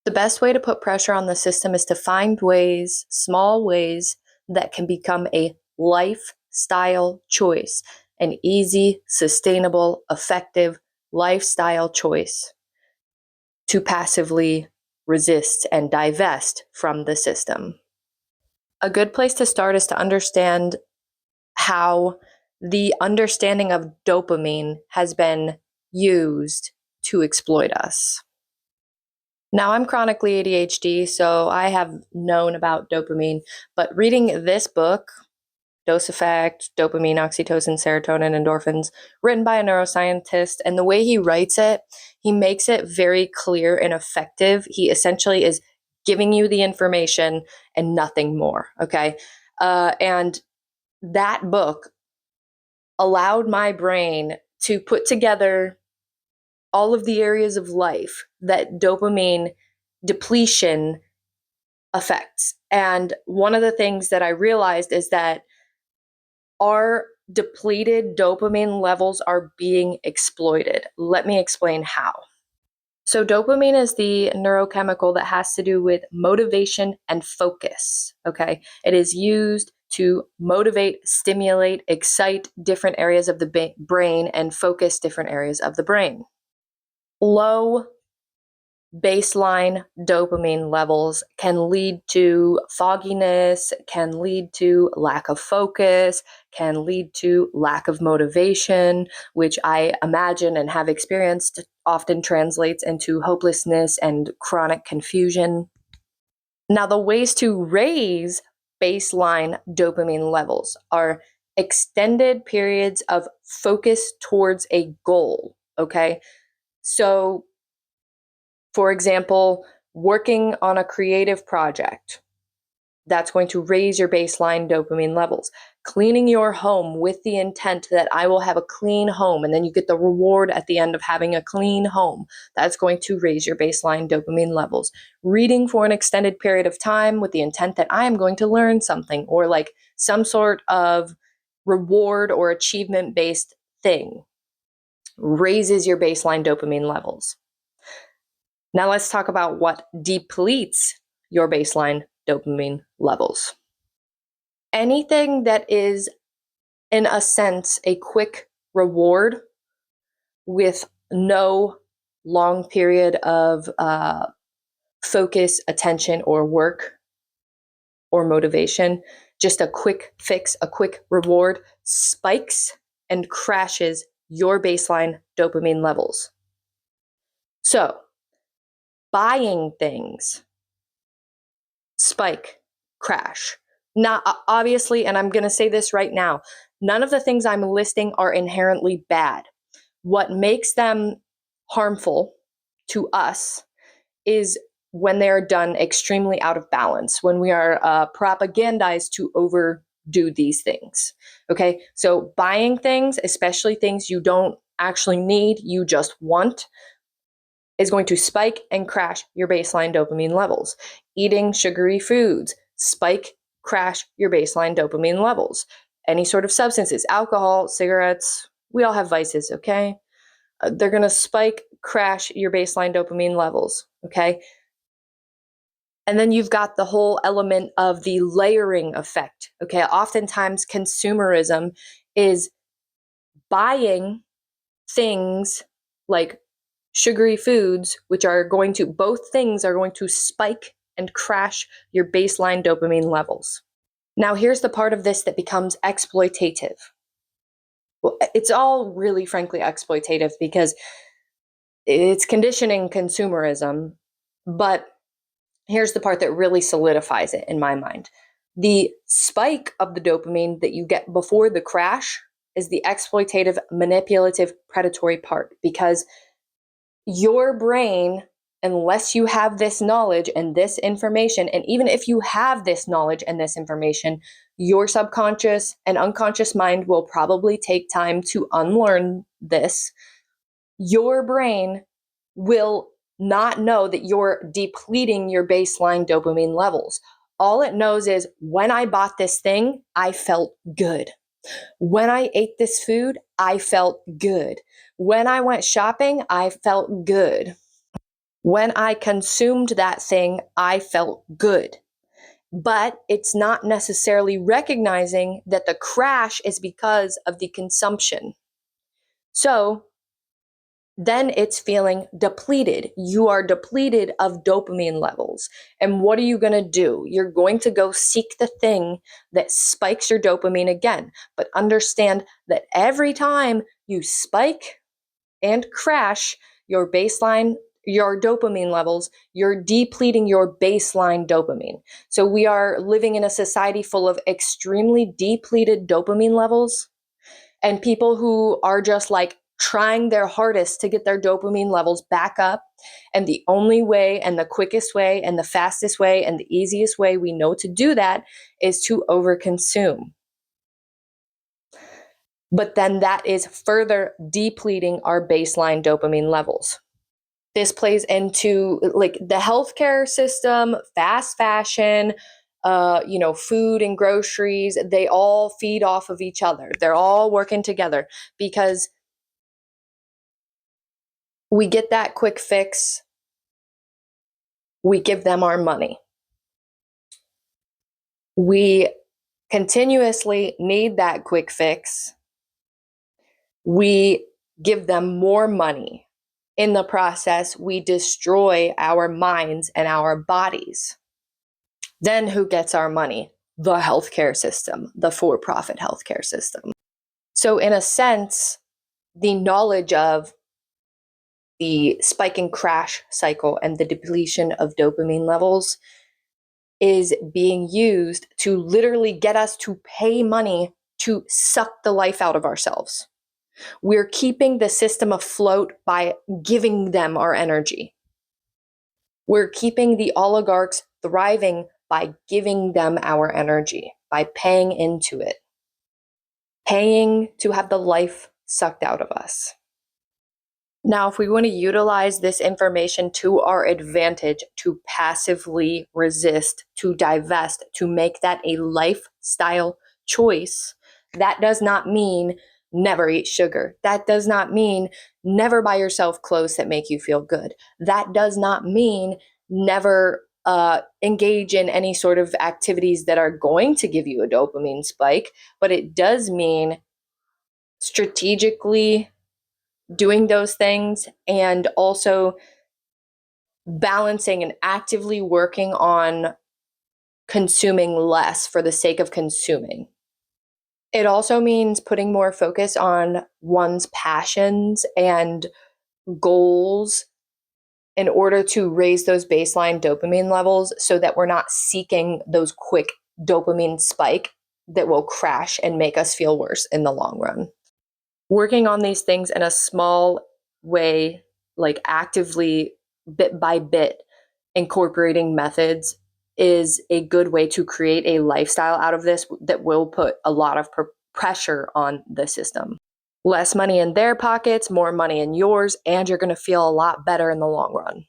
The best way to put pressure on the system is to find ways, small ways, that can become a lifestyle choice, an easy, sustainable, effective lifestyle choice to passively resist and divest from the system. A good place to start is to understand how the understanding of dopamine has been used to exploit us. Now, I'm chronically ADHD, so I have known about dopamine, but reading this book, Dose Effect, Dopamine, Oxytocin, Serotonin, Endorphins, written by a neuroscientist, and the way he writes it, he makes it very clear and effective. He essentially is giving you the information and nothing more, okay? And that book allowed my brain to put together all of the areas of life that dopamine depletion affects. And one of the things that I realized is that our depleted dopamine levels are being exploited. Let me explain how. So, dopamine is the neurochemical that has to do with motivation and focus. Okay. It is used to motivate, stimulate, excite different areas of the brain and focus different areas of the brain. Low baseline dopamine levels can lead to fogginess, can lead to lack of focus, can lead to lack of motivation, which I imagine and have experienced often translates into hopelessness and chronic confusion. Now, the ways to raise baseline dopamine levels are extended periods of focus towards a goal, okay? So, for example, working on a creative project, that's going to raise your baseline dopamine levels. Cleaning your home with the intent that I will have a clean home, and then you get the reward at the end of having a clean home, that's going to raise your baseline dopamine levels. Reading for an extended period of time with the intent that I am going to learn something, or like some sort of reward or achievement-based thing, raises your baseline dopamine levels. Now let's talk about what depletes your baseline dopamine levels. Anything that is, in a sense, a quick reward with no long period of focus, attention, or work or motivation, just a quick fix, a quick reward, spikes and crashes your baseline dopamine levels. So, buying things, spike, crash. Not obviously, and I'm going to say this right now, none of the things I'm listing are inherently bad. What makes them harmful to us is when they are done extremely out of balance, when we are propagandized to overdo these things. Okay, so buying things, especially things you don't actually need, you just want, is going to spike and crash your baseline dopamine levels. Eating sugary foods, spike, crash your baseline dopamine levels. Any sort of substances, alcohol, cigarettes, we all have vices, okay? They're going to spike, crash your baseline dopamine levels, okay? And then you've got the whole element of the layering effect, okay? Oftentimes, consumerism is buying things like sugary foods, which are going to, both things are going to spike and crash your baseline dopamine levels. Now, here's the part of this that becomes exploitative. Well, it's all really, frankly, exploitative because it's conditioning consumerism, but here's the part that really solidifies it in my mind. The spike of the dopamine that you get before the crash is the exploitative, manipulative, predatory part, because your brain, unless you have this knowledge and this information, and even if you have this knowledge and this information, your subconscious and unconscious mind will probably take time to unlearn this. Your brain will not know that you're depleting your baseline dopamine levels. All it knows is when I bought this thing, I felt good. When I ate this food, I felt good. When I went shopping, I felt good. When I consumed that thing, I felt good. But it's not necessarily recognizing that the crash is because of the consumption. So then it's feeling depleted. You are depleted of dopamine levels. And what are you going to do? You're going to go seek the thing that spikes your dopamine again. But understand that every time you spike and crash your baseline, your dopamine levels, you're depleting your baseline dopamine. So we are living in a society full of extremely depleted dopamine levels and people who are just like trying their hardest to get their dopamine levels back up. And the only way and the quickest way and the fastest way and the easiest way we know to do that is to overconsume. But then that is further depleting our baseline dopamine levels. This plays into like the healthcare system, fast fashion, food and groceries. They all feed off of each other. They're all working together because we get that quick fix. We give them our money. We continuously need that quick fix. We give them more money. In the process, we destroy our minds and our bodies. Then who gets our money? The healthcare system, the for-profit healthcare system. So in a sense, the knowledge of the spike and crash cycle and the depletion of dopamine levels is being used to literally get us to pay money to suck the life out of ourselves. We're keeping the system afloat by giving them our energy. We're keeping the oligarchs thriving by giving them our energy, by paying into it, paying to have the life sucked out of us. Now, if we want to utilize this information to our advantage, to passively resist, to divest, to make that a lifestyle choice, that does not mean never eat sugar. That does not mean never buy yourself clothes that make you feel good. That does not mean never engage in any sort of activities that are going to give you a dopamine spike, but it does mean strategically doing those things and also balancing and actively working on consuming less for the sake of consuming. It also means putting more focus on one's passions and goals in order to raise those baseline dopamine levels so that we're not seeking those quick dopamine spike that will crash and make us feel worse in the long run. Working on these things in a small way, like actively, bit by bit, incorporating methods is a good way to create a lifestyle out of this that will put a lot of pressure on the system. Less money in their pockets, more money in yours, and you're going to feel a lot better in the long run.